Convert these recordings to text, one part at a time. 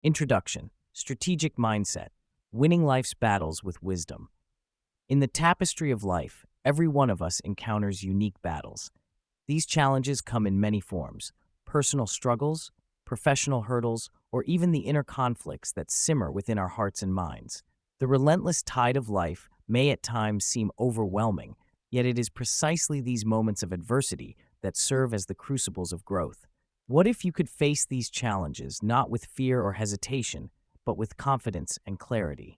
Introduction: Strategic Mindset, Winning Life's Battles with Wisdom. In the tapestry of life, every one of us encounters unique battles. These challenges come in many forms: personal struggles, professional hurdles, or even the inner conflicts that simmer within our hearts and minds. The relentless tide of life may at times seem overwhelming, yet it is precisely these moments of adversity that serve as the crucibles of growth. What if you could face these challenges not with fear or hesitation, but with confidence and clarity?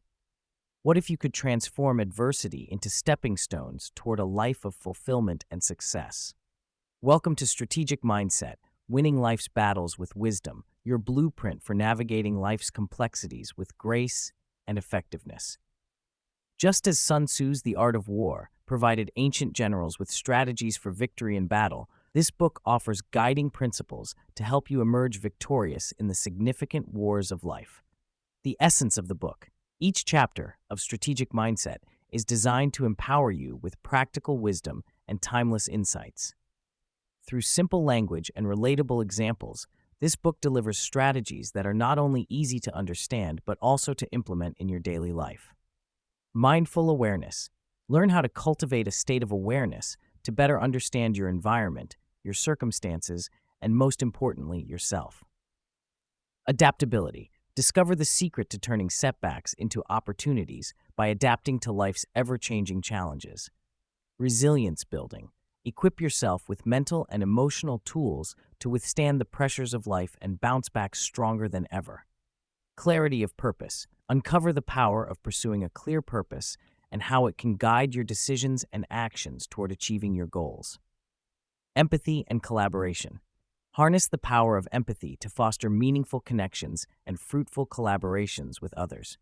What if you could transform adversity into stepping stones toward a life of fulfillment and success? Welcome to Strategic Mindset, Winning Life's Battles with Wisdom, your blueprint for navigating life's complexities with grace and effectiveness. Just as Sun Tzu's The Art of War provided ancient generals with strategies for victory in battle, this book offers guiding principles to help you emerge victorious in the significant wars of life. The essence of the book: each chapter of Strategic Mindset is designed to empower you with practical wisdom and timeless insights. Through simple language and relatable examples, this book delivers strategies that are not only easy to understand but also to implement in your daily life. Mindful awareness. Learn how to cultivate a state of awareness to better understand your environment, your circumstances, and most importantly, yourself. Adaptability. Discover the secret to turning setbacks into opportunities by adapting to life's ever-changing challenges. Resilience building. Equip yourself with mental and emotional tools to withstand the pressures of life and bounce back stronger than ever. Clarity of purpose. Uncover the power of pursuing a clear purpose and how it can guide your decisions and actions toward achieving your goals. Empathy and collaboration. Harness the power of empathy to foster meaningful connections and fruitful collaborations with others.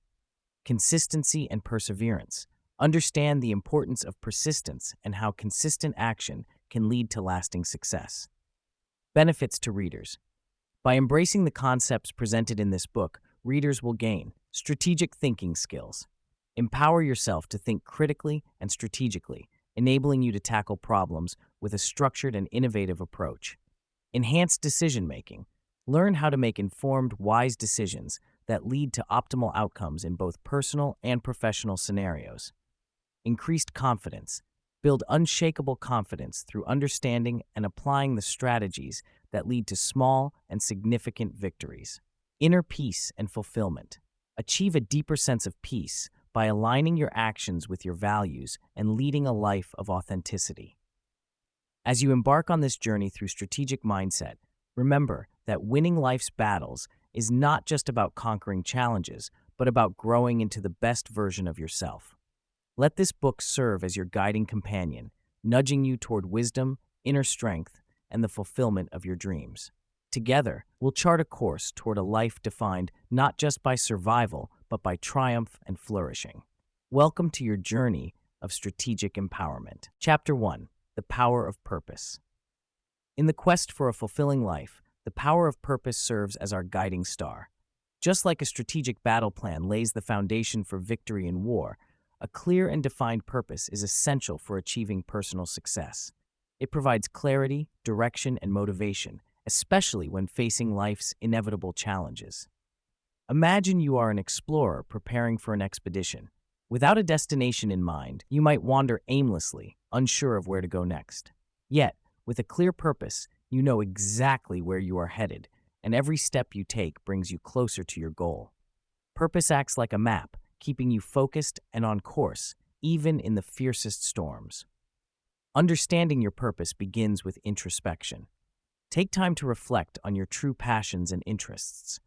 Consistency and perseverance. Understand the importance of persistence and how consistent action can lead to lasting success. Benefits to readers. By embracing the concepts presented in this book, readers will gain strategic thinking skills. Empower yourself to think critically and strategically, enabling you to tackle problems with a structured and innovative approach. Enhanced decision-making. Learn how to make informed, wise decisions that lead to optimal outcomes in both personal and professional scenarios. Increased confidence. Build unshakable confidence through understanding and applying the strategies that lead to small and significant victories. Inner peace and fulfillment. Achieve a deeper sense of peace by aligning your actions with your values and leading a life of authenticity. As you embark on this journey through Strategic Mindset, remember that winning life's battles is not just about conquering challenges, but about growing into the best version of yourself. Let this book serve as your guiding companion, nudging you toward wisdom, inner strength, and the fulfillment of your dreams. Together, we'll chart a course toward a life defined not just by survival, but by triumph and flourishing. Welcome to your journey of strategic empowerment. Chapter 1: The Power of Purpose. In the quest for a fulfilling life, the power of purpose serves as our guiding star. Just like a strategic battle plan lays the foundation for victory in war, a clear and defined purpose is essential for achieving personal success. It provides clarity, direction, and motivation, especially when facing life's inevitable challenges. Imagine you are an explorer preparing for an expedition. Without a destination in mind, you might wander aimlessly, unsure of where to go next. Yet, with a clear purpose, you know exactly where you are headed, and every step you take brings you closer to your goal. Purpose acts like a map, keeping you focused and on course, even in the fiercest storms. Understanding your purpose begins with introspection. Take time to reflect on your true passions and interests.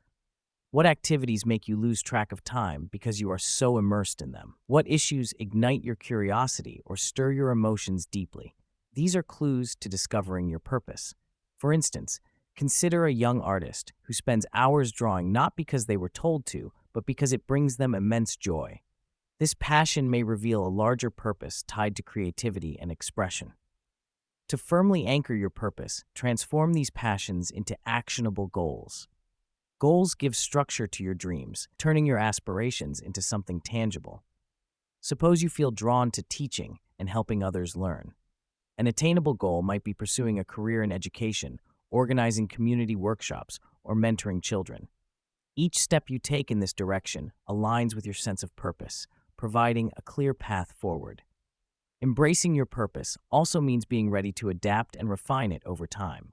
What activities make you lose track of time because you are so immersed in them? What issues ignite your curiosity or stir your emotions deeply? These are clues to discovering your purpose. For instance, consider a young artist who spends hours drawing not because they were told to, but because it brings them immense joy. This passion may reveal a larger purpose tied to creativity and expression. To firmly anchor your purpose, transform these passions into actionable goals. Goals give structure to your dreams, turning your aspirations into something tangible. Suppose you feel drawn to teaching and helping others learn. An attainable goal might be pursuing a career in education, organizing community workshops, or mentoring children. Each step you take in this direction aligns with your sense of purpose, providing a clear path forward. Embracing your purpose also means being ready to adapt and refine it over time.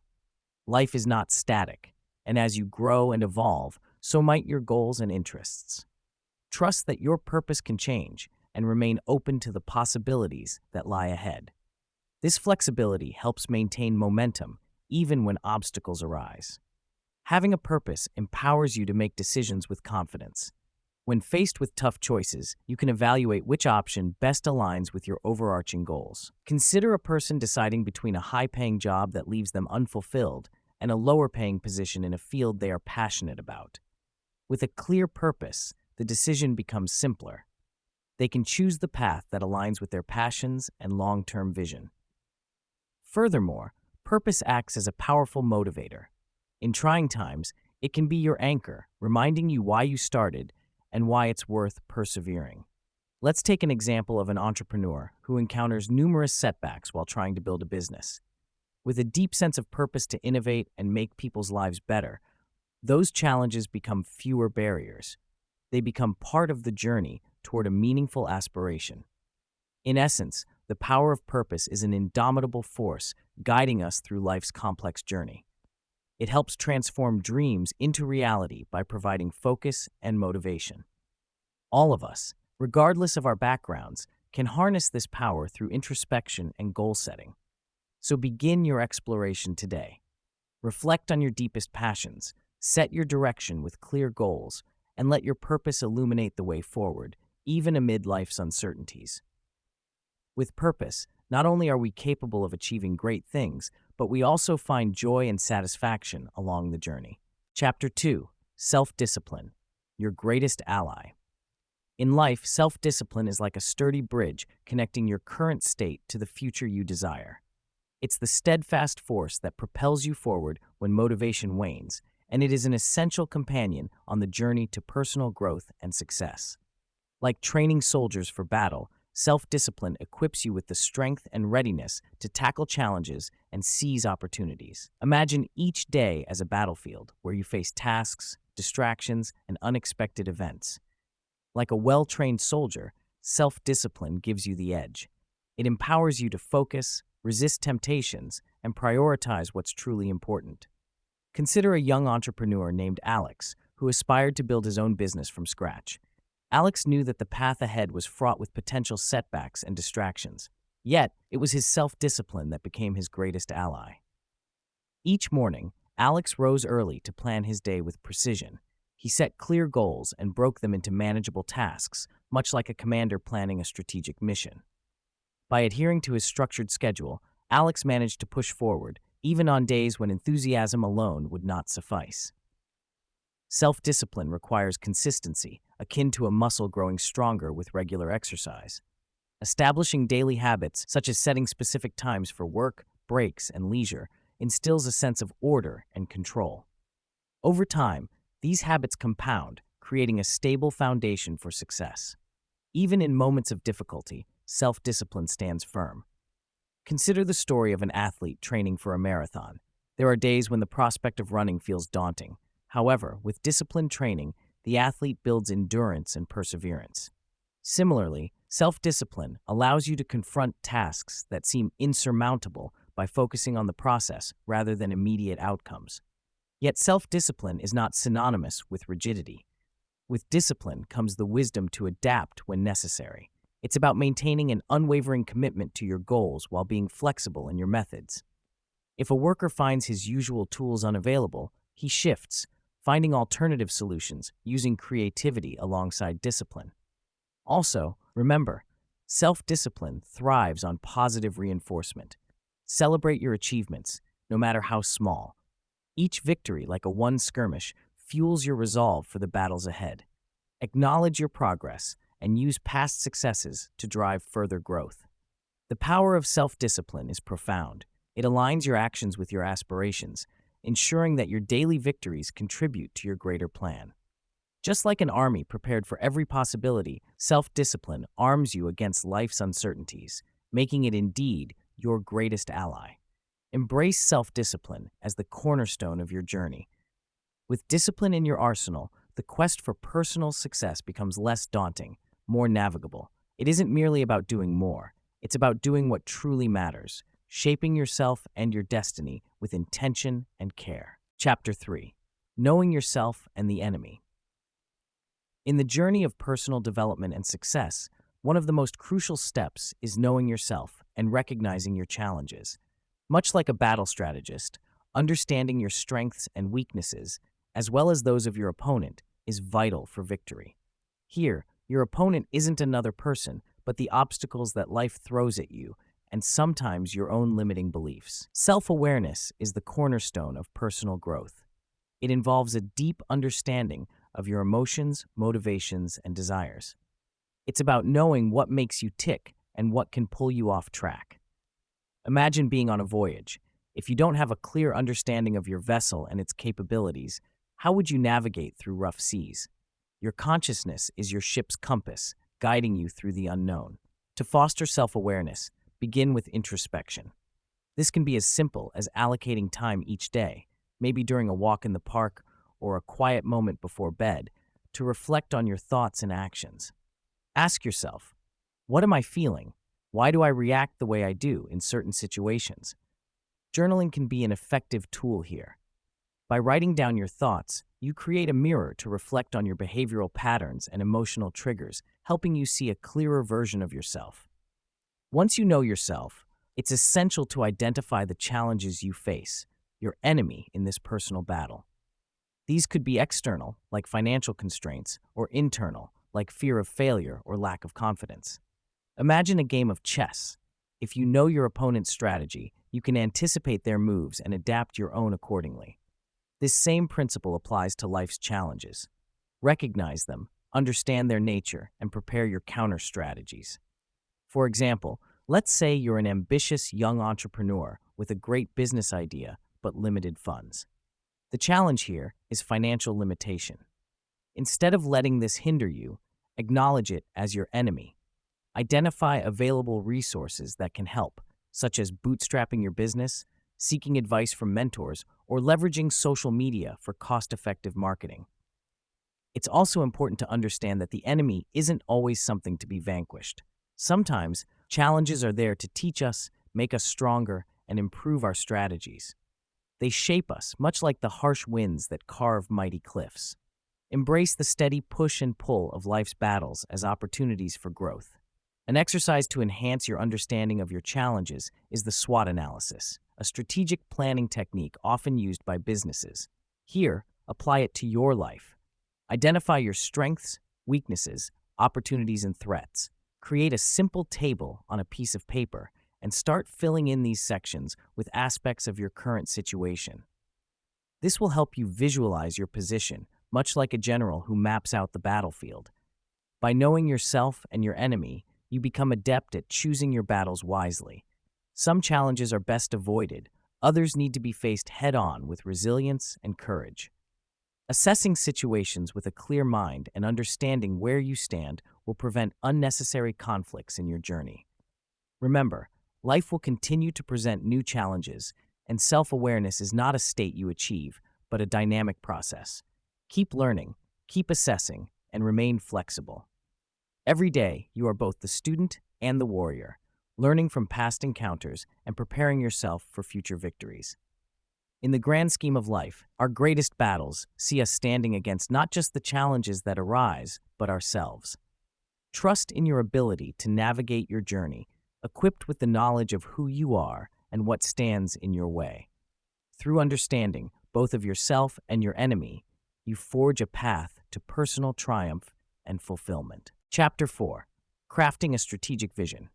Life is not static, and as you grow and evolve, so might your goals and interests. Trust that your purpose can change and remain open to the possibilities that lie ahead. This flexibility helps maintain momentum even when obstacles arise. Having a purpose empowers you to make decisions with confidence. When faced with tough choices, you can evaluate which option best aligns with your overarching goals. Consider a person deciding between a high-paying job that leaves them unfulfilled and a lower-paying position in a field they are passionate about. With a clear purpose, the decision becomes simpler. They can choose the path that aligns with their passions and long-term vision. Furthermore, purpose acts as a powerful motivator. In trying times, it can be your anchor, reminding you why you started and why it's worth persevering. Let's take an example of an entrepreneur who encounters numerous setbacks while trying to build a business. With a deep sense of purpose to innovate and make people's lives better, those challenges become fewer barriers. They become part of the journey toward a meaningful aspiration. In essence, the power of purpose is an indomitable force guiding us through life's complex journey. It helps transform dreams into reality by providing focus and motivation. All of us, regardless of our backgrounds, can harness this power through introspection and goal setting. So begin your exploration today. Reflect on your deepest passions, set your direction with clear goals, and let your purpose illuminate the way forward, even amid life's uncertainties. With purpose, not only are we capable of achieving great things, but we also find joy and satisfaction along the journey. Chapter 2. Self-Discipline, your greatest ally. In life, self-discipline is like a sturdy bridge connecting your current state to the future you desire. It's the steadfast force that propels you forward when motivation wanes, and it is an essential companion on the journey to personal growth and success. Like training soldiers for battle, self-discipline equips you with the strength and readiness to tackle challenges and seize opportunities. Imagine each day as a battlefield where you face tasks, distractions, and unexpected events. Like a well-trained soldier, self-discipline gives you the edge. It empowers you to focus, resist temptations, and prioritize what's truly important. Consider a young entrepreneur named Alex, who aspired to build his own business from scratch. Alex knew that the path ahead was fraught with potential setbacks and distractions. Yet, it was his self-discipline that became his greatest ally. Each morning, Alex rose early to plan his day with precision. He set clear goals and broke them into manageable tasks, much like a commander planning a strategic mission. By adhering to his structured schedule, Alex managed to push forward, even on days when enthusiasm alone would not suffice. Self-discipline requires consistency, akin to a muscle growing stronger with regular exercise. Establishing daily habits, such as setting specific times for work, breaks, and leisure, instills a sense of order and control. Over time, these habits compound, creating a stable foundation for success. Even in moments of difficulty, self-discipline stands firm. Consider the story of an athlete training for a marathon. There are days when the prospect of running feels daunting. However, with disciplined training, the athlete builds endurance and perseverance. Similarly, self-discipline allows you to confront tasks that seem insurmountable by focusing on the process rather than immediate outcomes. Yet self-discipline is not synonymous with rigidity. With discipline comes the wisdom to adapt when necessary. It's about maintaining an unwavering commitment to your goals while being flexible in your methods. If a worker finds his usual tools unavailable, he shifts, finding alternative solutions using creativity alongside discipline. Also, remember, self-discipline thrives on positive reinforcement. Celebrate your achievements, no matter how small. Each victory, like a won skirmish, fuels your resolve for the battles ahead. Acknowledge your progress and use past successes to drive further growth. The power of self-discipline is profound. It aligns your actions with your aspirations, ensuring that your daily victories contribute to your greater plan. Just like an army prepared for every possibility, self-discipline arms you against life's uncertainties, making it indeed your greatest ally. Embrace self-discipline as the cornerstone of your journey. With discipline in your arsenal, the quest for personal success becomes less daunting, more navigable. It isn't merely about doing more, it's about doing what truly matters, shaping yourself and your destiny with intention and care. Chapter 3. Knowing Yourself and the Enemy. In the journey of personal development and success, one of the most crucial steps is knowing yourself and recognizing your challenges. Much like a battle strategist, understanding your strengths and weaknesses, as well as those of your opponent, is vital for victory. Here, your opponent isn't another person, but the obstacles that life throws at you, and sometimes your own limiting beliefs. Self-awareness is the cornerstone of personal growth. It involves a deep understanding of your emotions, motivations, and desires. It's about knowing what makes you tick and what can pull you off track. Imagine being on a voyage. If you don't have a clear understanding of your vessel and its capabilities, how would you navigate through rough seas? Your consciousness is your ship's compass, guiding you through the unknown. To foster self-awareness, begin with introspection. This can be as simple as allocating time each day, maybe during a walk in the park or a quiet moment before bed, to reflect on your thoughts and actions. Ask yourself, what am I feeling? Why do I react the way I do in certain situations? Journaling can be an effective tool here. By writing down your thoughts, you create a mirror to reflect on your behavioral patterns and emotional triggers, helping you see a clearer version of yourself. Once you know yourself, it's essential to identify the challenges you face, your enemy in this personal battle. These could be external, like financial constraints, or internal, like fear of failure or lack of confidence. Imagine a game of chess. If you know your opponent's strategy, you can anticipate their moves and adapt your own accordingly. This same principle applies to life's challenges. Recognize them, understand their nature, and prepare your counter strategies. For example, let's say you're an ambitious young entrepreneur with a great business idea but limited funds. The challenge here is financial limitation. Instead of letting this hinder you, acknowledge it as your enemy. Identify available resources that can help, such as bootstrapping your business, seeking advice from mentors, or leveraging social media for cost-effective marketing. It's also important to understand that the enemy isn't always something to be vanquished. Sometimes, challenges are there to teach us, make us stronger, and improve our strategies. They shape us, much like the harsh winds that carve mighty cliffs. Embrace the steady push and pull of life's battles as opportunities for growth. An exercise to enhance your understanding of your challenges is the SWOT analysis, a strategic planning technique often used by businesses. Here, apply it to your life. Identify your strengths, weaknesses, opportunities, and threats. Create a simple table on a piece of paper and start filling in these sections with aspects of your current situation. This will help you visualize your position, much like a general who maps out the battlefield. By knowing yourself and your enemy, you become adept at choosing your battles wisely. Some challenges are best avoided, others need to be faced head-on with resilience and courage. Assessing situations with a clear mind and understanding where you stand will prevent unnecessary conflicts in your journey. Remember, life will continue to present new challenges, and self-awareness is not a state you achieve, but a dynamic process. Keep learning, keep assessing, and remain flexible. Every day, you are both the student and the warrior, learning from past encounters and preparing yourself for future victories. In the grand scheme of life, our greatest battles see us standing against not just the challenges that arise, but ourselves. Trust in your ability to navigate your journey, equipped with the knowledge of who you are and what stands in your way. Through understanding both of yourself and your enemy, you forge a path to personal triumph and fulfillment. Chapter 4. Crafting a Strategic Vision.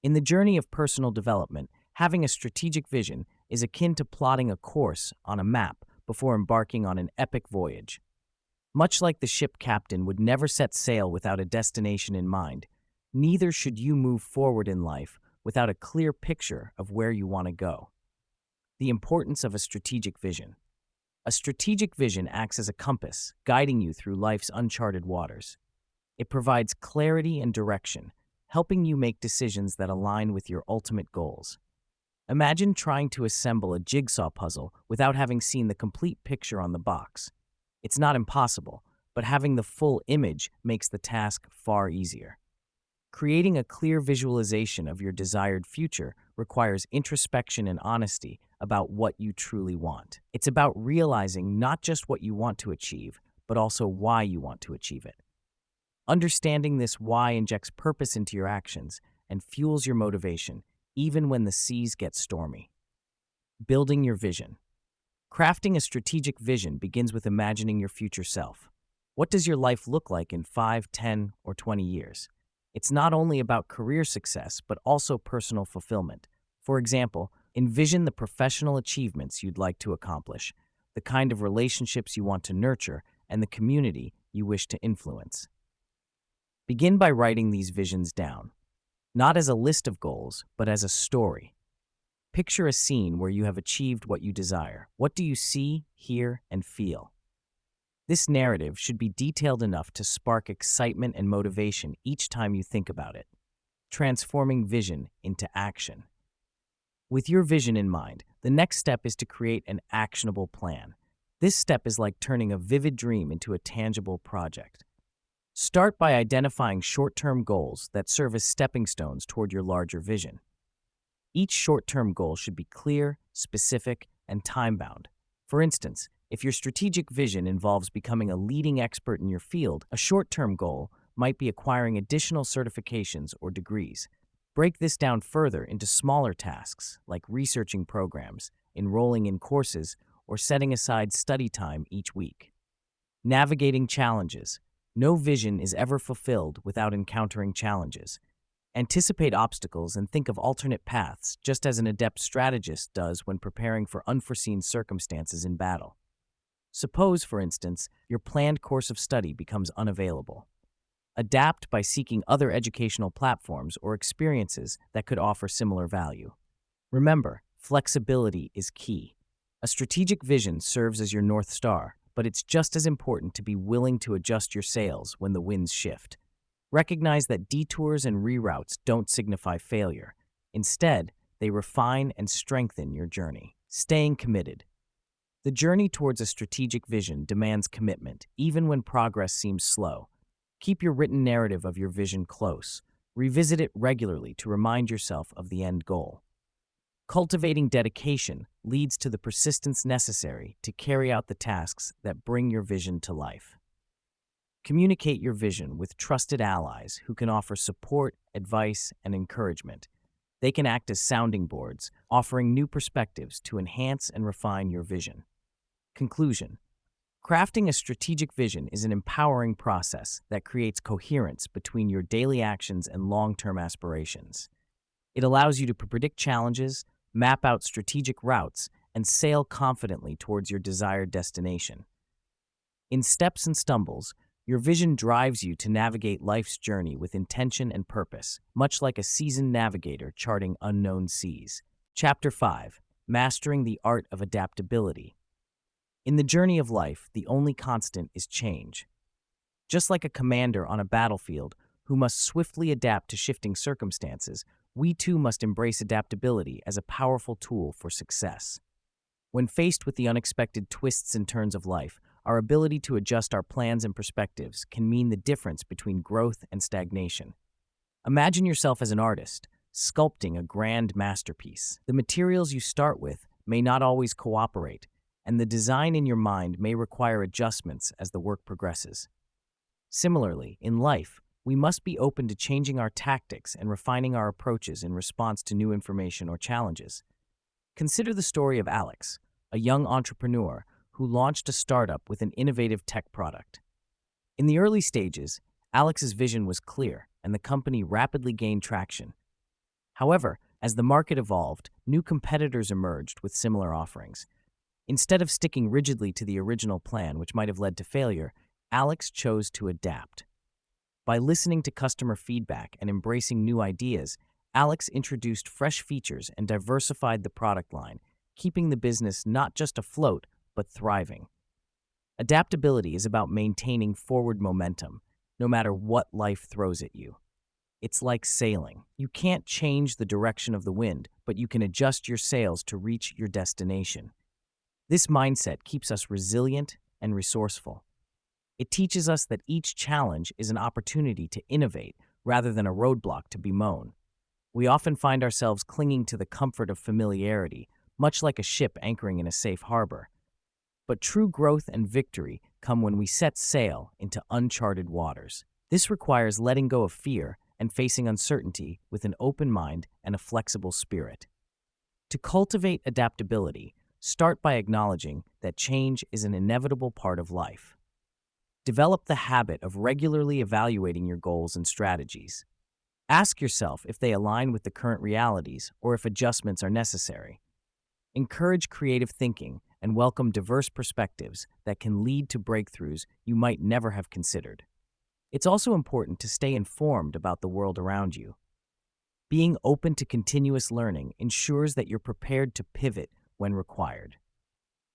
In the journey of personal development, having a strategic vision is akin to plotting a course on a map before embarking on an epic voyage. Much like the ship captain would never set sail without a destination in mind, neither should you move forward in life without a clear picture of where you want to go. The importance of a strategic vision. A strategic vision acts as a compass, guiding you through life's uncharted waters. It provides clarity and direction, helping you make decisions that align with your ultimate goals. Imagine trying to assemble a jigsaw puzzle without having seen the complete picture on the box. It's not impossible, but having the full image makes the task far easier. Creating a clear visualization of your desired future requires introspection and honesty about what you truly want. It's about realizing not just what you want to achieve, but also why you want to achieve it. Understanding this why injects purpose into your actions and fuels your motivation, even when the seas get stormy. Building your vision. Crafting a strategic vision begins with imagining your future self. What does your life look like in 5, 10, or 20 years? It's not only about career success, but also personal fulfillment. For example, envision the professional achievements you'd like to accomplish, the kind of relationships you want to nurture, and the community you wish to influence. Begin by writing these visions down, not as a list of goals, but as a story. Picture a scene where you have achieved what you desire. What do you see, hear, and feel? This narrative should be detailed enough to spark excitement and motivation each time you think about it, transforming vision into action. With your vision in mind, the next step is to create an actionable plan. This step is like turning a vivid dream into a tangible project. Start by identifying short-term goals that serve as stepping stones toward your larger vision. Each short-term goal should be clear, specific, and time-bound. For instance, if your strategic vision involves becoming a leading expert in your field, a short-term goal might be acquiring additional certifications or degrees. Break this down further into smaller tasks, like researching programs, enrolling in courses, or setting aside study time each week. Navigating challenges. No vision is ever fulfilled without encountering challenges. Anticipate obstacles and think of alternate paths, just as an adept strategist does when preparing for unforeseen circumstances in battle. Suppose, for instance, your planned course of study becomes unavailable. Adapt by seeking other educational platforms or experiences that could offer similar value. Remember, flexibility is key. A strategic vision serves as your North Star, but it's just as important to be willing to adjust your sails when the winds shift. Recognize that detours and reroutes don't signify failure. Instead, they refine and strengthen your journey. Staying committed. The journey towards a strategic vision demands commitment, even when progress seems slow. Keep your written narrative of your vision close. Revisit it regularly to remind yourself of the end goal. Cultivating dedication leads to the persistence necessary to carry out the tasks that bring your vision to life. Communicate your vision with trusted allies who can offer support, advice, and encouragement. They can act as sounding boards, offering new perspectives to enhance and refine your vision. Conclusion. Crafting a strategic vision is an empowering process that creates coherence between your daily actions and long-term aspirations. It allows you to predict challenges, map out strategic routes, and sail confidently towards your desired destination. In steps and stumbles, your vision drives you to navigate life's journey with intention and purpose, much like a seasoned navigator charting unknown seas. Chapter 5. Mastering the Art of Adaptability. In the journey of life, the only constant is change. Just like a commander on a battlefield who must swiftly adapt to shifting circumstances, we too must embrace adaptability as a powerful tool for success. When faced with the unexpected twists and turns of life, our ability to adjust our plans and perspectives can mean the difference between growth and stagnation. Imagine yourself as an artist, sculpting a grand masterpiece. The materials you start with may not always cooperate, and the design in your mind may require adjustments as the work progresses. Similarly, in life, we must be open to changing our tactics and refining our approaches in response to new information or challenges. Consider the story of Alex, a young entrepreneur who launched a startup with an innovative tech product. In the early stages, Alex's vision was clear, and the company rapidly gained traction. However, as the market evolved, new competitors emerged with similar offerings. Instead of sticking rigidly to the original plan, which might have led to failure, Alex chose to adapt. By listening to customer feedback and embracing new ideas, Alex introduced fresh features and diversified the product line, keeping the business not just afloat, but thriving. Adaptability is about maintaining forward momentum, no matter what life throws at you. It's like sailing. You can't change the direction of the wind, but you can adjust your sails to reach your destination. This mindset keeps us resilient and resourceful. It teaches us that each challenge is an opportunity to innovate rather than a roadblock to bemoan. We often find ourselves clinging to the comfort of familiarity, much like a ship anchoring in a safe harbor. But true growth and victory come when we set sail into uncharted waters. This requires letting go of fear and facing uncertainty with an open mind and a flexible spirit. To cultivate adaptability, start by acknowledging that change is an inevitable part of life. Develop the habit of regularly evaluating your goals and strategies. Ask yourself if they align with the current realities or if adjustments are necessary. Encourage creative thinking and welcome diverse perspectives that can lead to breakthroughs you might never have considered. It's also important to stay informed about the world around you. Being open to continuous learning ensures that you're prepared to pivot when required.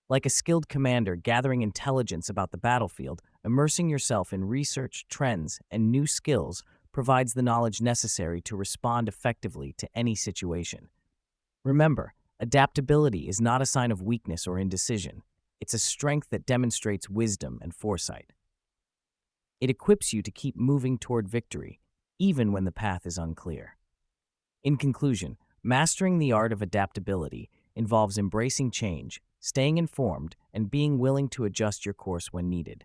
Like a skilled commander gathering intelligence about the battlefield, immersing yourself in research, trends, and new skills provides the knowledge necessary to respond effectively to any situation. Remember, adaptability is not a sign of weakness or indecision. It's a strength that demonstrates wisdom and foresight. It equips you to keep moving toward victory, even when the path is unclear. In conclusion, mastering the art of adaptability involves embracing change, staying informed, and being willing to adjust your course when needed.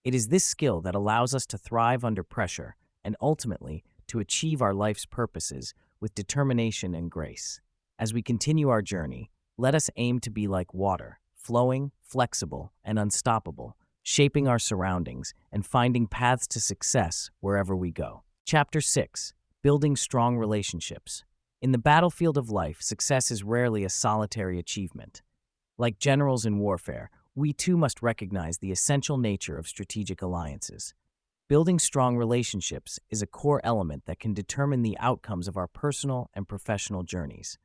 It is this skill that allows us to thrive under pressure and ultimately to achieve our life's purposes with determination and grace. As we continue our journey, let us aim to be like water, flowing, flexible, and unstoppable, shaping our surroundings and finding paths to success wherever we go. Chapter 6: Building Strong Relationships. In the battlefield of life, success is rarely a solitary achievement. Like generals in warfare, we too must recognize the essential nature of strategic alliances. Building strong relationships is a core element that can determine the outcomes of our personal and professional journeys.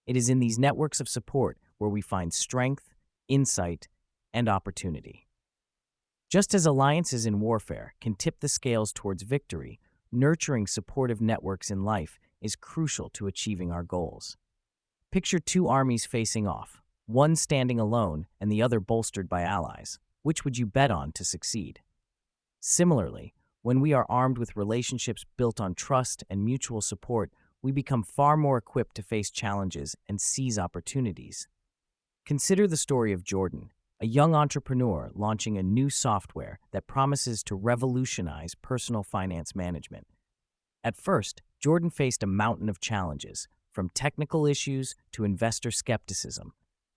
It is in these networks of support where we find strength, insight, and opportunity. Just as alliances in warfare can tip the scales towards victory, nurturing supportive networks in life is crucial to achieving our goals. Picture two armies facing off, one standing alone and the other bolstered by allies. Which would you bet on to succeed? Similarly, when we are armed with relationships built on trust and mutual support, we become far more equipped to face challenges and seize opportunities. Consider the story of Jordan, a young entrepreneur launching a new software that promises to revolutionize personal finance management. At first, Jordan faced a mountain of challenges, from technical issues to investor skepticism.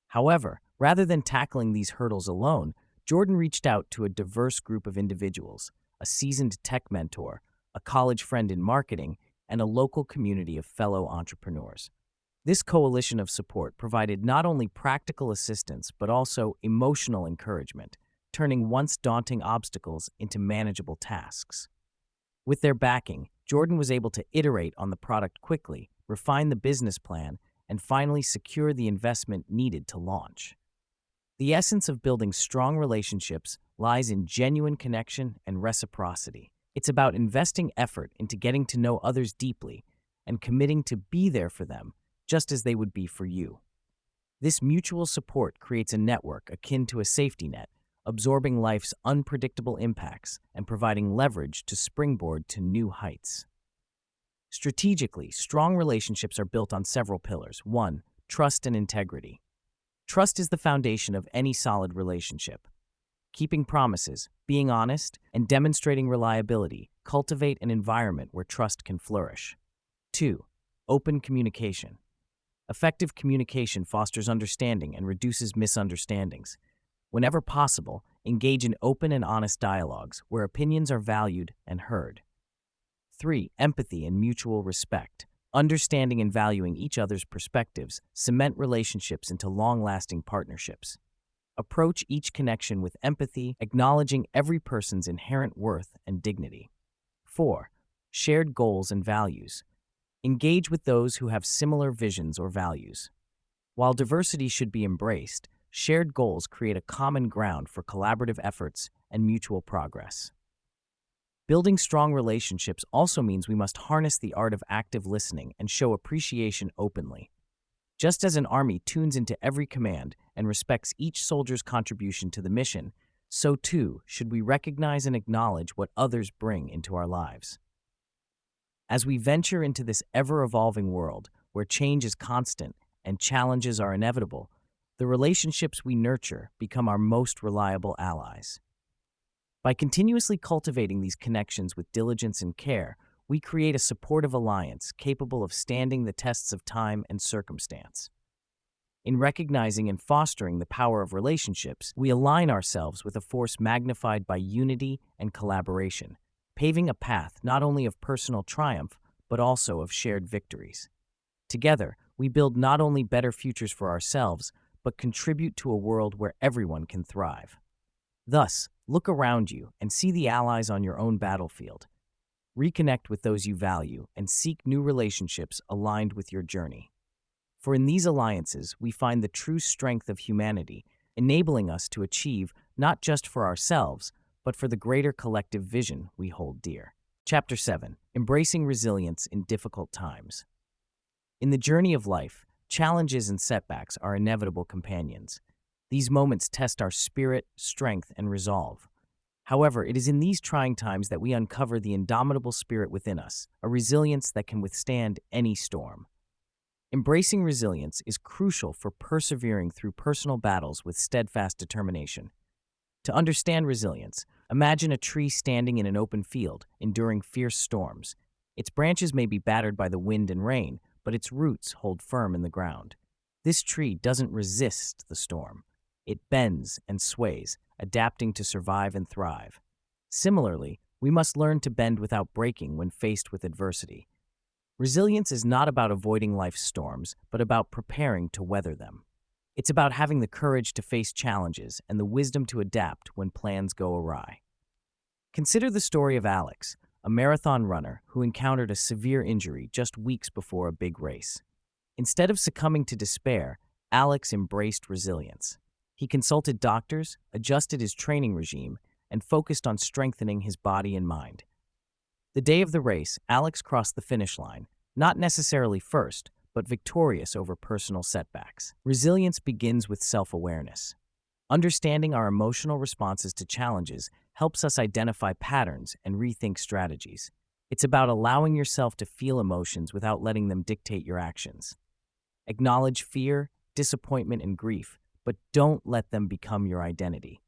However, rather than tackling these hurdles alone, Jordan reached out to a diverse group of individuals, a seasoned tech mentor, a college friend in marketing, and a local community of fellow entrepreneurs. This coalition of support provided not only practical assistance but also emotional encouragement, turning once daunting obstacles into manageable tasks. With their backing, Jordan was able to iterate on the product quickly, refine the business plan, and finally secure the investment needed to launch. The essence of building strong relationships lies in genuine connection and reciprocity. It's about investing effort into getting to know others deeply and committing to be there for them, just as they would be for you. This mutual support creates a network akin to a safety net, absorbing life's unpredictable impacts and providing leverage to springboard to new heights. Strategically, strong relationships are built on several pillars. 1. Trust and integrity. Trust is the foundation of any solid relationship. Keeping promises, being honest, and demonstrating reliability cultivate an environment where trust can flourish. 2. Open communication. Effective communication fosters understanding and reduces misunderstandings. Whenever possible, engage in open and honest dialogues where opinions are valued and heard. 3. Empathy and mutual respect. Understanding and valuing each other's perspectives cement relationships into long-lasting partnerships. Approach each connection with empathy, acknowledging every person's inherent worth and dignity. 4. Shared goals and values. Engage with those who have similar visions or values. While diversity should be embraced, shared goals create a common ground for collaborative efforts and mutual progress. Building strong relationships also means we must harness the art of active listening and show appreciation openly. Just as an army tunes into every command and respects each soldier's contribution to the mission, so too should we recognize and acknowledge what others bring into our lives. As we venture into this ever-evolving world where change is constant and challenges are inevitable, the relationships we nurture become our most reliable allies. By continuously cultivating these connections with diligence and care, we create a supportive alliance capable of standing the tests of time and circumstance. In recognizing and fostering the power of relationships, we align ourselves with a force magnified by unity and collaboration, paving a path not only of personal triumph, but also of shared victories. Together, we build not only better futures for ourselves, but contribute to a world where everyone can thrive. Thus, look around you and see the allies on your own battlefield. Reconnect with those you value and seek new relationships aligned with your journey. For in these alliances, we find the true strength of humanity, enabling us to achieve not just for ourselves, but for the greater collective vision we hold dear. Chapter 7. Embracing Resilience in Difficult Times. In the journey of life, challenges and setbacks are inevitable companions. These moments test our spirit, strength, and resolve. However, it is in these trying times that we uncover the indomitable spirit within us, a resilience that can withstand any storm. Embracing resilience is crucial for persevering through personal battles with steadfast determination. To understand resilience, imagine a tree standing in an open field, enduring fierce storms. Its branches may be battered by the wind and rain, but its roots hold firm in the ground. This tree doesn't resist the storm. It bends and sways, adapting to survive and thrive. Similarly, we must learn to bend without breaking when faced with adversity. Resilience is not about avoiding life's storms, but about preparing to weather them. It's about having the courage to face challenges and the wisdom to adapt when plans go awry. Consider the story of Alex, a marathon runner who encountered a severe injury just weeks before a big race. Instead of succumbing to despair, Alex embraced resilience. He consulted doctors, adjusted his training regime, and focused on strengthening his body and mind. The day of the race, Alex crossed the finish line, not necessarily first, but victorious over personal setbacks. Resilience begins with self-awareness. Understanding our emotional responses to challenges helps us identify patterns and rethink strategies. It's about allowing yourself to feel emotions without letting them dictate your actions. Acknowledge fear, disappointment, and grief, but don't let them become your identity.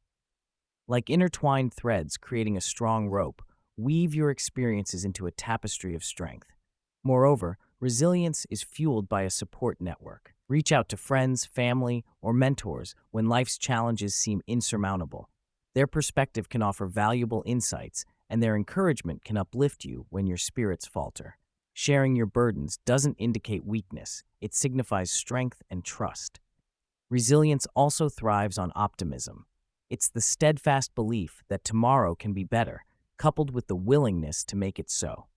Like intertwined threads creating a strong rope, weave your experiences into a tapestry of strength. Moreover, resilience is fueled by a support network. Reach out to friends, family, or mentors when life's challenges seem insurmountable. Their perspective can offer valuable insights, and their encouragement can uplift you when your spirits falter. Sharing your burdens doesn't indicate weakness, it signifies strength and trust. Resilience also thrives on optimism. It's the steadfast belief that tomorrow can be better, coupled with the willingness to make it so.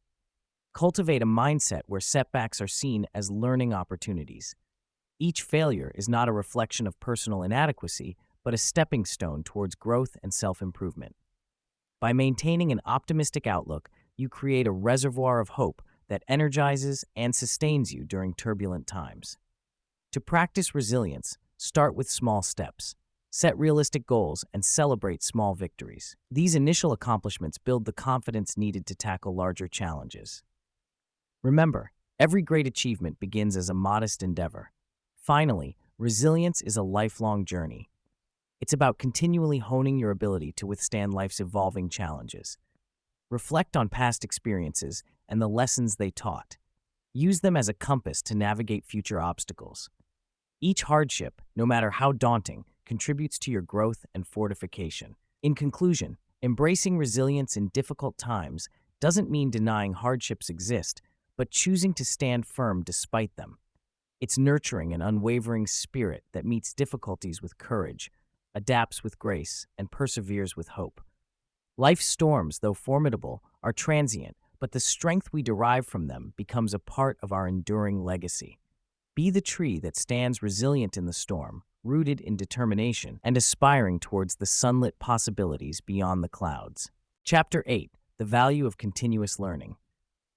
Cultivate a mindset where setbacks are seen as learning opportunities. Each failure is not a reflection of personal inadequacy, but a stepping stone towards growth and self-improvement. By maintaining an optimistic outlook, you create a reservoir of hope that energizes and sustains you during turbulent times. To practice resilience, start with small steps. Set realistic goals and celebrate small victories. These initial accomplishments build the confidence needed to tackle larger challenges. Remember, every great achievement begins as a modest endeavor. Finally, resilience is a lifelong journey. It's about continually honing your ability to withstand life's evolving challenges. Reflect on past experiences and the lessons they taught. Use them as a compass to navigate future obstacles. Each hardship, no matter how daunting, contributes to your growth and fortification. In conclusion, embracing resilience in difficult times doesn't mean denying hardships exist, but choosing to stand firm despite them. It's nurturing an unwavering spirit that meets difficulties with courage, adapts with grace, and perseveres with hope. Life's storms, though formidable, are transient, but the strength we derive from them becomes a part of our enduring legacy. Be the tree that stands resilient in the storm, rooted in determination, and aspiring towards the sunlit possibilities beyond the clouds. Chapter 8. The Value of Continuous Learning.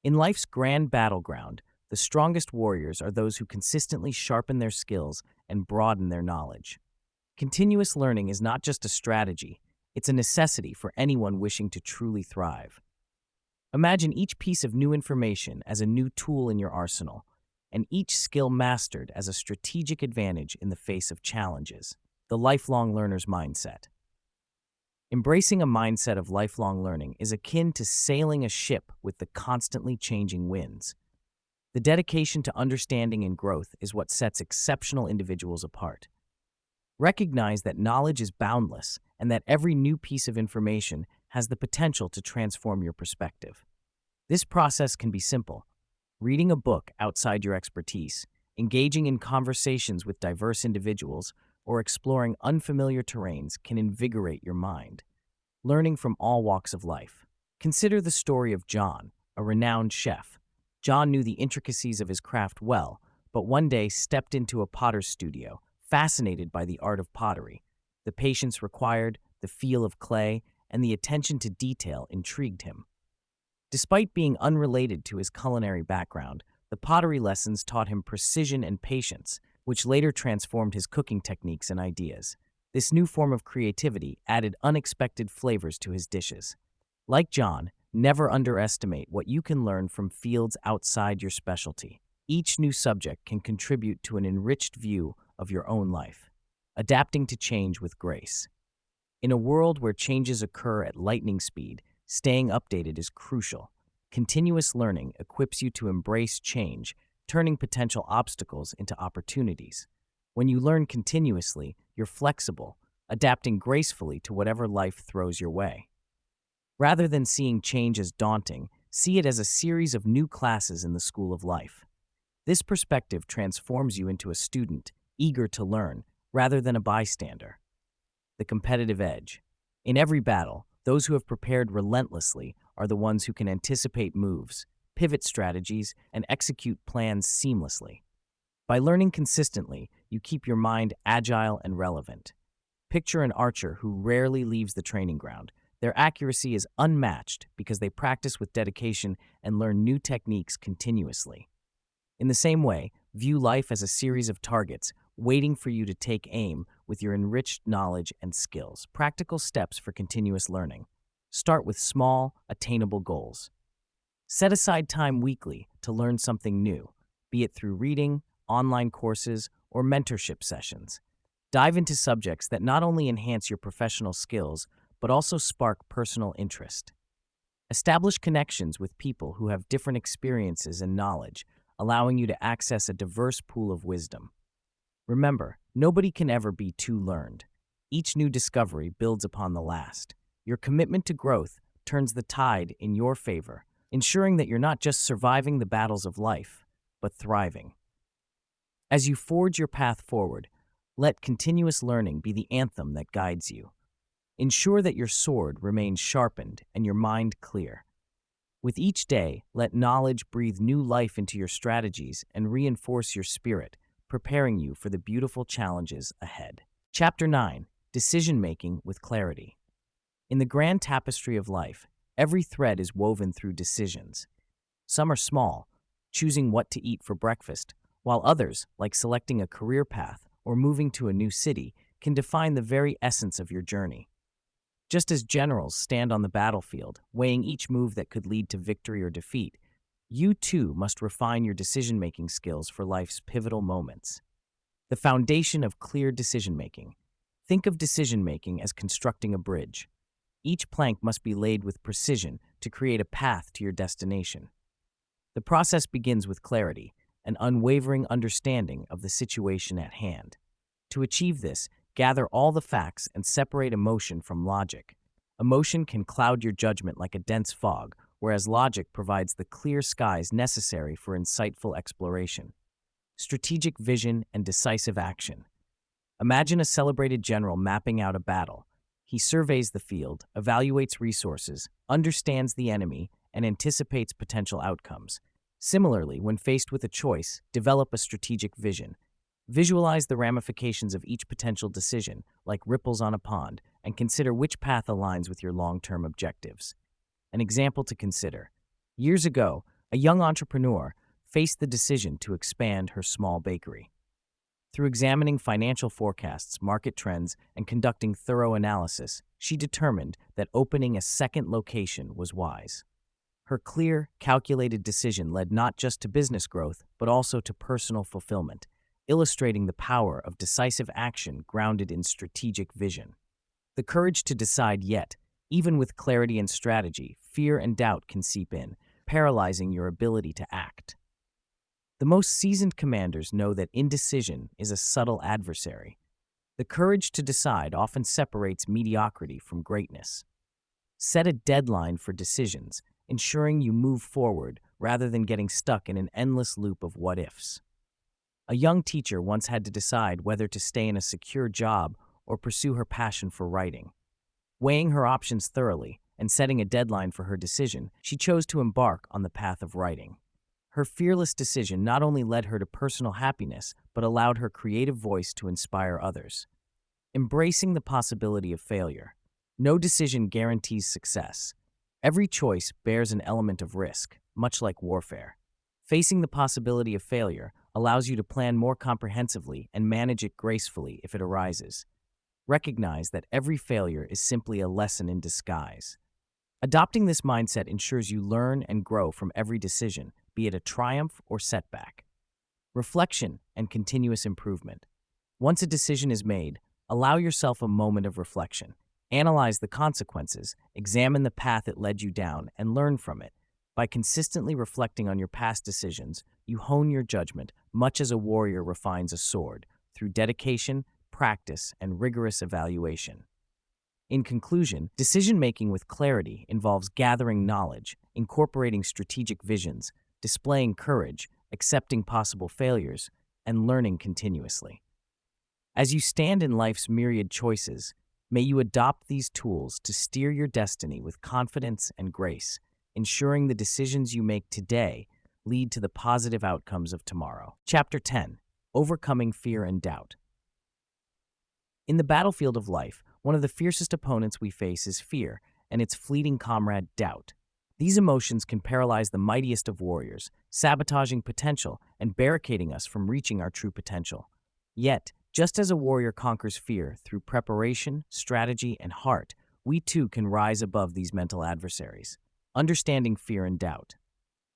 In life's grand battleground, the strongest warriors are those who consistently sharpen their skills and broaden their knowledge. Continuous learning is not just a strategy, It's a necessity for anyone wishing to truly thrive. Imagine each piece of new information as a new tool in your arsenal, and each skill mastered as a strategic advantage in the face of challenges. The lifelong learner's mindset. Embracing a mindset of lifelong learning is akin to sailing a ship with the constantly changing winds. The dedication to understanding and growth is what sets exceptional individuals apart. Recognize that knowledge is boundless and that every new piece of information has the potential to transform your perspective. This process can be simple: reading a book outside your expertise, engaging in conversations with diverse individuals, or exploring unfamiliar terrains can invigorate your mind. Learning from all walks of life. Consider the story of John, a renowned chef. John knew the intricacies of his craft well, but one day stepped into a potter's studio, fascinated by the art of pottery. The patience required, the feel of clay, and the attention to detail intrigued him. Despite being unrelated to his culinary background, the pottery lessons taught him precision and patience, which later transformed his cooking techniques and ideas. This new form of creativity added unexpected flavors to his dishes. Like John, never underestimate what you can learn from fields outside your specialty. Each new subject can contribute to an enriched view of your own life. Adapting to change with grace. In a world where changes occur at lightning speed, staying updated is crucial. Continuous learning equips you to embrace change, turning potential obstacles into opportunities. When you learn continuously, you're flexible, adapting gracefully to whatever life throws your way. Rather than seeing change as daunting, see it as a series of new classes in the school of life. This perspective transforms you into a student, eager to learn, rather than a bystander. The competitive edge. In every battle, those who have prepared relentlessly are the ones who can anticipate moves, pivot strategies, and execute plans seamlessly. By learning consistently, you keep your mind agile and relevant. Picture an archer who rarely leaves the training ground. Their accuracy is unmatched because they practice with dedication and learn new techniques continuously. In the same way, view life as a series of targets waiting for you to take aim with your enriched knowledge and skills. Practical steps for continuous learning. Start with small, attainable goals. Set aside time weekly to learn something new, be it through reading, online courses, or mentorship sessions. Dive into subjects that not only enhance your professional skills, but also spark personal interest. Establish connections with people who have different experiences and knowledge, allowing you to access a diverse pool of wisdom. Remember, nobody can ever be too learned. Each new discovery builds upon the last. Your commitment to growth turns the tide in your favor, ensuring that you're not just surviving the battles of life, but thriving. As you forge your path forward, let continuous learning be the anthem that guides you. Ensure that your sword remains sharpened and your mind clear. With each day, let knowledge breathe new life into your strategies and reinforce your spirit, preparing you for the beautiful challenges ahead. Chapter 9. Decision-Making with Clarity. In the grand tapestry of life, every thread is woven through decisions. Some are small, choosing what to eat for breakfast, while others, like selecting a career path or moving to a new city, can define the very essence of your journey. Just as generals stand on the battlefield, weighing each move that could lead to victory or defeat, you too must refine your decision-making skills for life's pivotal moments. The foundation of clear decision-making. Think of decision-making as constructing a bridge. Each plank must be laid with precision to create a path to your destination. The process begins with clarity, an unwavering understanding of the situation at hand. To achieve this, gather all the facts and separate emotion from logic. Emotion can cloud your judgment like a dense fog, whereas logic provides the clear skies necessary for insightful exploration. Strategic vision and decisive action. Imagine a celebrated general mapping out a battle. He surveys the field, evaluates resources, understands the enemy, and anticipates potential outcomes. Similarly, when faced with a choice, develop a strategic vision. Visualize the ramifications of each potential decision, like ripples on a pond, and consider which path aligns with your long-term objectives. An example to consider. Years ago, a young entrepreneur faced the decision to expand her small bakery. Through examining financial forecasts, market trends, and conducting thorough analysis, she determined that opening a second location was wise. Her clear, calculated decision led not just to business growth, but also to personal fulfillment, illustrating the power of decisive action grounded in strategic vision. The courage to decide yet, even with clarity and strategy, fear and doubt can seep in, paralyzing your ability to act. The most seasoned commanders know that indecision is a subtle adversary. The courage to decide often separates mediocrity from greatness. Set a deadline for decisions, ensuring you move forward rather than getting stuck in an endless loop of what-ifs. A young teacher once had to decide whether to stay in a secure job or pursue her passion for writing. Weighing her options thoroughly and setting a deadline for her decision, she chose to embark on the path of writing. Her fearless decision not only led her to personal happiness, but allowed her creative voice to inspire others. Embracing the possibility of failure. No decision guarantees success. Every choice bears an element of risk, much like warfare. Facing the possibility of failure allows you to plan more comprehensively and manage it gracefully if it arises. Recognize that every failure is simply a lesson in disguise. Adopting this mindset ensures you learn and grow from every decision, be it a triumph or setback. Reflection and continuous improvement. Once a decision is made, allow yourself a moment of reflection. Analyze the consequences, examine the path it led you down, and learn from it. By consistently reflecting on your past decisions, you hone your judgment, much as a warrior refines a sword, through dedication, practice, and rigorous evaluation. In conclusion, decision-making with clarity involves gathering knowledge, incorporating strategic visions, displaying courage, accepting possible failures, and learning continuously. As you stand in life's myriad choices, may you adopt these tools to steer your destiny with confidence and grace, ensuring the decisions you make today lead to the positive outcomes of tomorrow. Chapter 10. Overcoming Fear and Doubt. In the battlefield of life, one of the fiercest opponents we face is fear and its fleeting comrade, doubt. These emotions can paralyze the mightiest of warriors, sabotaging potential and barricading us from reaching our true potential. Yet, just as a warrior conquers fear through preparation, strategy, and heart, we too can rise above these mental adversaries. Understanding fear and doubt.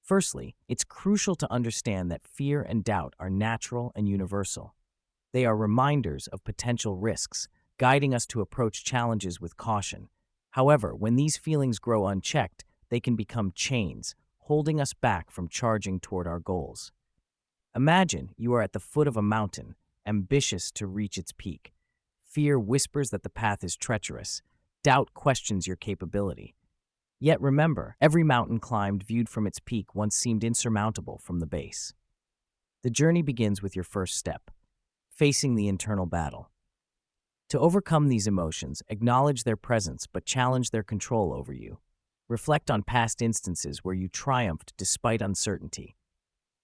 Firstly, it's crucial to understand that fear and doubt are natural and universal. They are reminders of potential risks, guiding us to approach challenges with caution. However, when these feelings grow unchecked, they can become chains, holding us back from charging toward our goals. Imagine you are at the foot of a mountain, ambitious to reach its peak. Fear whispers that the path is treacherous. Doubt questions your capability. Yet remember, every mountain climbed viewed from its peak once seemed insurmountable from the base. The journey begins with your first step, facing the internal battle. To overcome these emotions, acknowledge their presence but challenge their control over you. Reflect on past instances where you triumphed despite uncertainty.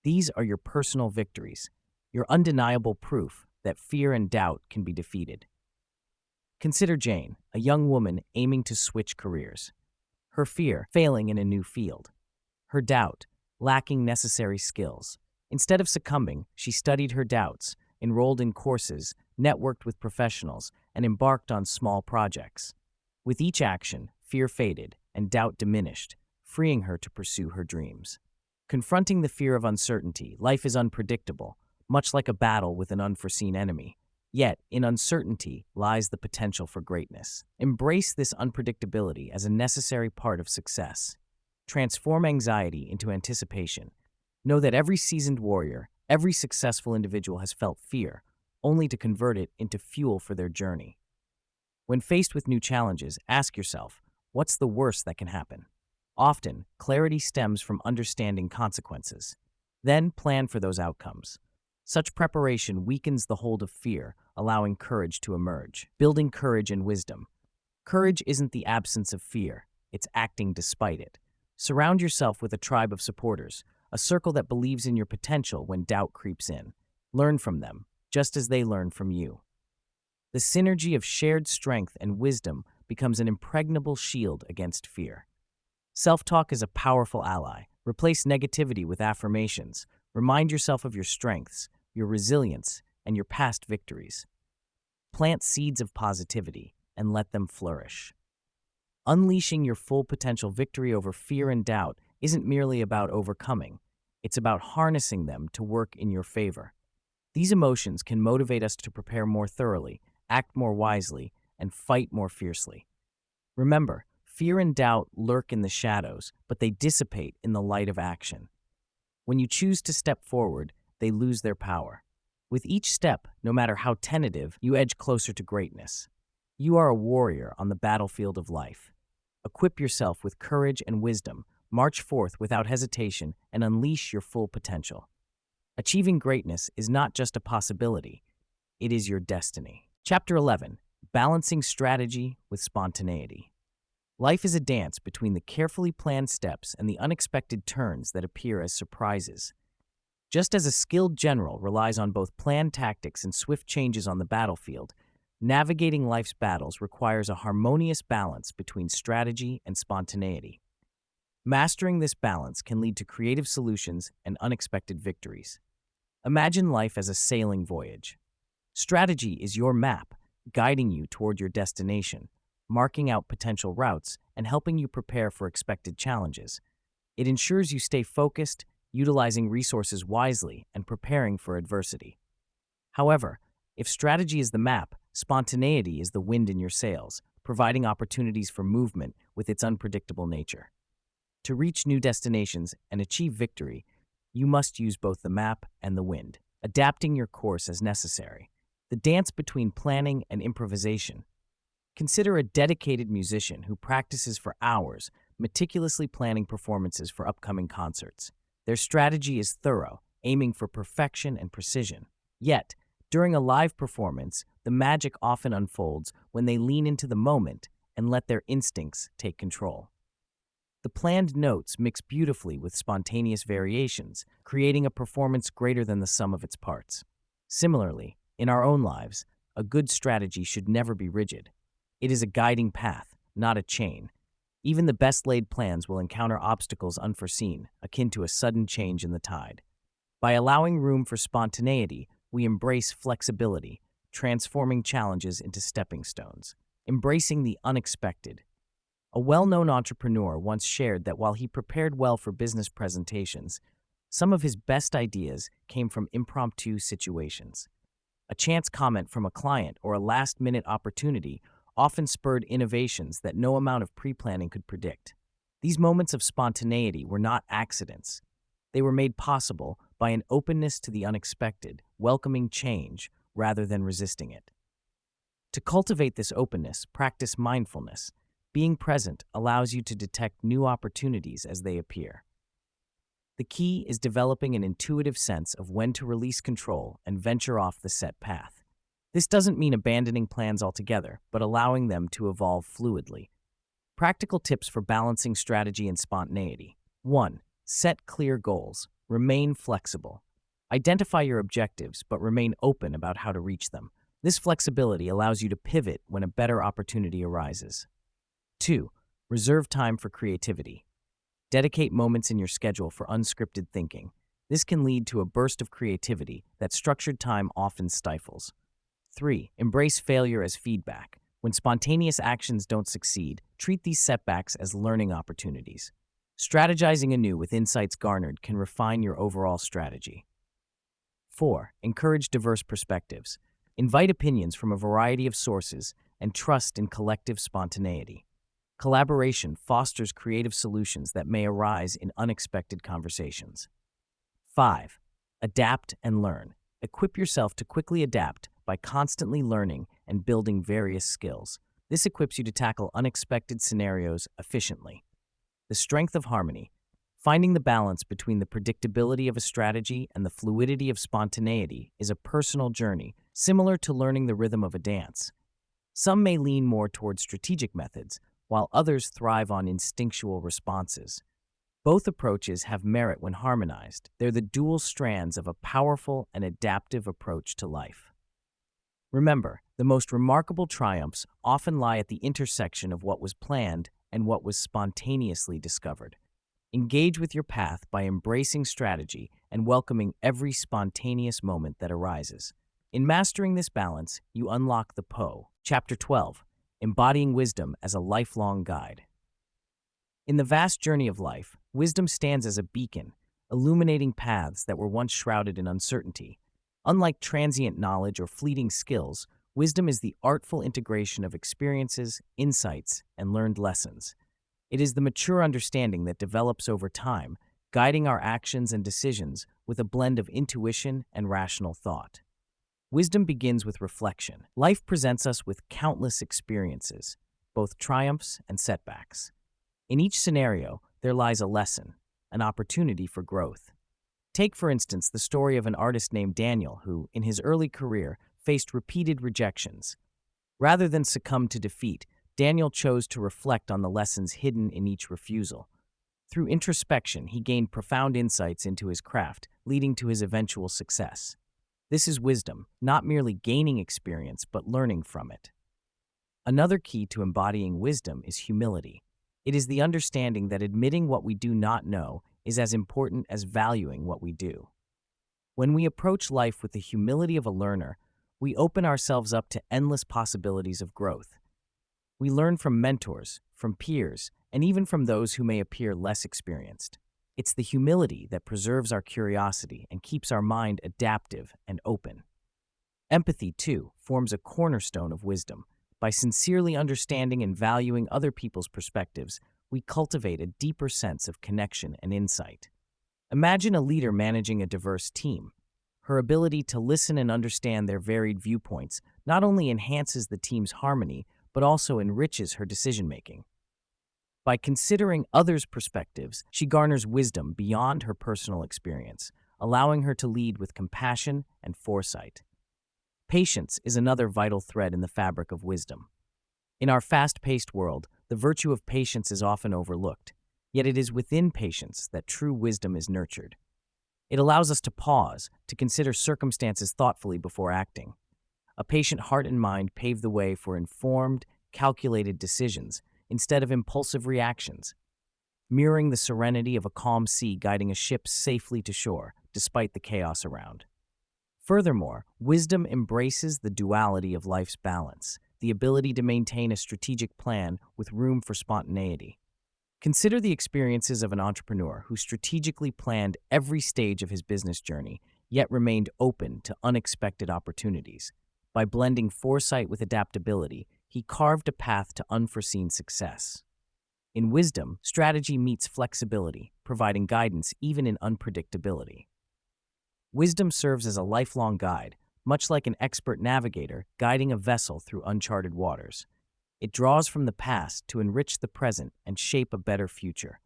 These are your personal victories, your undeniable proof that fear and doubt can be defeated. Consider Jane, a young woman aiming to switch careers. Her fear, failing in a new field. Her doubt, lacking necessary skills. Instead of succumbing, she studied her doubts, enrolled in courses, networked with professionals, and embarked on small projects. With each action, fear faded and doubt diminished, freeing her to pursue her dreams. Confronting the fear of uncertainty, life is unpredictable, much like a battle with an unforeseen enemy. Yet, in uncertainty lies the potential for greatness. Embrace this unpredictability as a necessary part of success. Transform anxiety into anticipation. Know that every seasoned warrior, every successful individual has felt fear, only to convert it into fuel for their journey. When faced with new challenges, ask yourself, what's the worst that can happen? Often, clarity stems from understanding consequences. Then plan for those outcomes. Such preparation weakens the hold of fear, allowing courage to emerge. Building courage and wisdom. Courage isn't the absence of fear, it's acting despite it. Surround yourself with a tribe of supporters, a circle that believes in your potential when doubt creeps in. Learn from them, just as they learn from you. The synergy of shared strength and wisdom becomes an impregnable shield against fear. Self-talk is a powerful ally. Replace negativity with affirmations. Remind yourself of your strengths, your resilience, and your past victories. Plant seeds of positivity and let them flourish. Unleashing your full potential victory over fear and doubt isn't merely about overcoming, it's about harnessing them to work in your favor. These emotions can motivate us to prepare more thoroughly, act more wisely, and fight more fiercely. Remember, fear and doubt lurk in the shadows, but they dissipate in the light of action. When you choose to step forward, they lose their power. With each step, no matter how tentative, you edge closer to greatness. You are a warrior on the battlefield of life. Equip yourself with courage and wisdom, march forth without hesitation, and unleash your full potential. Achieving greatness is not just a possibility, it is your destiny. Chapter 11. Balancing Strategy with Spontaneity. Life is a dance between the carefully planned steps and the unexpected turns that appear as surprises. Just as a skilled general relies on both planned tactics and swift changes on the battlefield, navigating life's battles requires a harmonious balance between strategy and spontaneity. Mastering this balance can lead to creative solutions and unexpected victories. Imagine life as a sailing voyage. Strategy is your map, guiding you toward your destination, marking out potential routes, and helping you prepare for expected challenges. It ensures you stay focused, utilizing resources wisely, and preparing for adversity. However, if strategy is the map, spontaneity is the wind in your sails, providing opportunities for movement with its unpredictable nature. To reach new destinations and achieve victory, you must use both the map and the wind, adapting your course as necessary. The dance between planning and improvisation. Consider a dedicated musician who practices for hours, meticulously planning performances for upcoming concerts. Their strategy is thorough, aiming for perfection and precision. Yet, during a live performance, the magic often unfolds when they lean into the moment and let their instincts take control. The planned notes mix beautifully with spontaneous variations, creating a performance greater than the sum of its parts. Similarly, in our own lives, a good strategy should never be rigid. It is a guiding path, not a chain. Even the best-laid plans will encounter obstacles unforeseen, akin to a sudden change in the tide. By allowing room for spontaneity, we embrace flexibility, transforming challenges into stepping stones. Embracing the unexpected. A well-known entrepreneur once shared that while he prepared well for business presentations, some of his best ideas came from impromptu situations. A chance comment from a client or a last-minute opportunity often spurred innovations that no amount of pre-planning could predict. These moments of spontaneity were not accidents. They were made possible by an openness to the unexpected, welcoming change rather than resisting it. To cultivate this openness, practice mindfulness. Being present allows you to detect new opportunities as they appear. The key is developing an intuitive sense of when to release control and venture off the set path. This doesn't mean abandoning plans altogether, but allowing them to evolve fluidly. Practical tips for balancing strategy and spontaneity. 1. Set clear goals. Remain flexible. Identify your objectives, but remain open about how to reach them. This flexibility allows you to pivot when a better opportunity arises. 2. Reserve time for creativity. Dedicate moments in your schedule for unscripted thinking. This can lead to a burst of creativity that structured time often stifles. 3. Embrace failure as feedback. When spontaneous actions don't succeed, treat these setbacks as learning opportunities. Strategizing anew with insights garnered can refine your overall strategy. 4. Encourage diverse perspectives. Invite opinions from a variety of sources and trust in collective spontaneity. Collaboration fosters creative solutions that may arise in unexpected conversations. 5. Adapt and learn. Equip yourself to quickly adapt by constantly learning and building various skills. This equips you to tackle unexpected scenarios efficiently. The strength of harmony. Finding the balance between the predictability of a strategy and the fluidity of spontaneity is a personal journey, similar to learning the rhythm of a dance. Some may lean more towards strategic methods, while others thrive on instinctual responses. Both approaches have merit when harmonized. They're the dual strands of a powerful and adaptive approach to life. Remember, the most remarkable triumphs often lie at the intersection of what was planned and what was spontaneously discovered. Engage with your path by embracing strategy and welcoming every spontaneous moment that arises. In mastering this balance, you unlock the Po. Chapter 12, Embodying Wisdom as a Lifelong Guide. In the vast journey of life, wisdom stands as a beacon, illuminating paths that were once shrouded in uncertainty. Unlike transient knowledge or fleeting skills, wisdom is the artful integration of experiences, insights, and learned lessons. It is the mature understanding that develops over time, guiding our actions and decisions with a blend of intuition and rational thought. Wisdom begins with reflection. Life presents us with countless experiences, both triumphs and setbacks. In each scenario, there lies a lesson, an opportunity for growth. Take, for instance, the story of an artist named Daniel who, in his early career, faced repeated rejections. Rather than succumb to defeat, Daniel chose to reflect on the lessons hidden in each refusal. Through introspection, he gained profound insights into his craft, leading to his eventual success. This is wisdom, not merely gaining experience, but learning from it. Another key to embodying wisdom is humility. It is the understanding that admitting what we do not know is as important as valuing what we do. When we approach life with the humility of a learner, we open ourselves up to endless possibilities of growth. We learn from mentors, from peers, and even from those who may appear less experienced. It's the humility that preserves our curiosity and keeps our mind adaptive and open. Empathy, too, forms a cornerstone of wisdom. By sincerely understanding and valuing other people's perspectives, we cultivate a deeper sense of connection and insight. Imagine a leader managing a diverse team. Her ability to listen and understand their varied viewpoints not only enhances the team's harmony, but also enriches her decision-making. By considering others' perspectives, she garners wisdom beyond her personal experience, allowing her to lead with compassion and foresight. Patience is another vital thread in the fabric of wisdom. In our fast-paced world, the virtue of patience is often overlooked, yet it is within patience that true wisdom is nurtured. It allows us to pause, to consider circumstances thoughtfully before acting. A patient heart and mind pave the way for informed, calculated decisions instead of impulsive reactions, mirroring the serenity of a calm sea guiding a ship safely to shore, despite the chaos around. Furthermore, wisdom embraces the duality of life's balance, the ability to maintain a strategic plan with room for spontaneity. Consider the experiences of an entrepreneur who strategically planned every stage of his business journey, yet remained open to unexpected opportunities. By blending foresight with adaptability, he carved a path to unforeseen success. In wisdom, strategy meets flexibility, providing guidance even in unpredictability. Wisdom serves as a lifelong guide, much like an expert navigator guiding a vessel through uncharted waters. It draws from the past to enrich the present and shape a better future.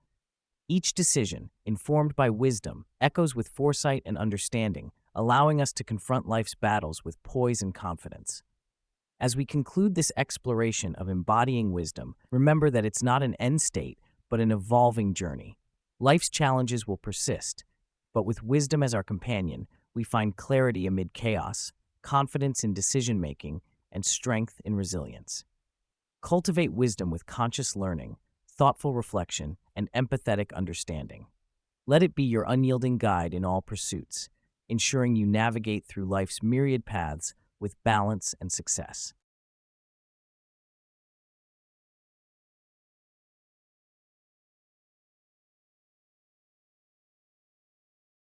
Each decision, informed by wisdom, echoes with foresight and understanding, allowing us to confront life's battles with poise and confidence. As we conclude this exploration of embodying wisdom, remember that it's not an end state, but an evolving journey. Life's challenges will persist, but with wisdom as our companion, we find clarity amid chaos, confidence in decision-making, and strength in resilience. Cultivate wisdom with conscious learning, thoughtful reflection, and empathetic understanding. Let it be your unyielding guide in all pursuits, ensuring you navigate through life's myriad paths with balance and success.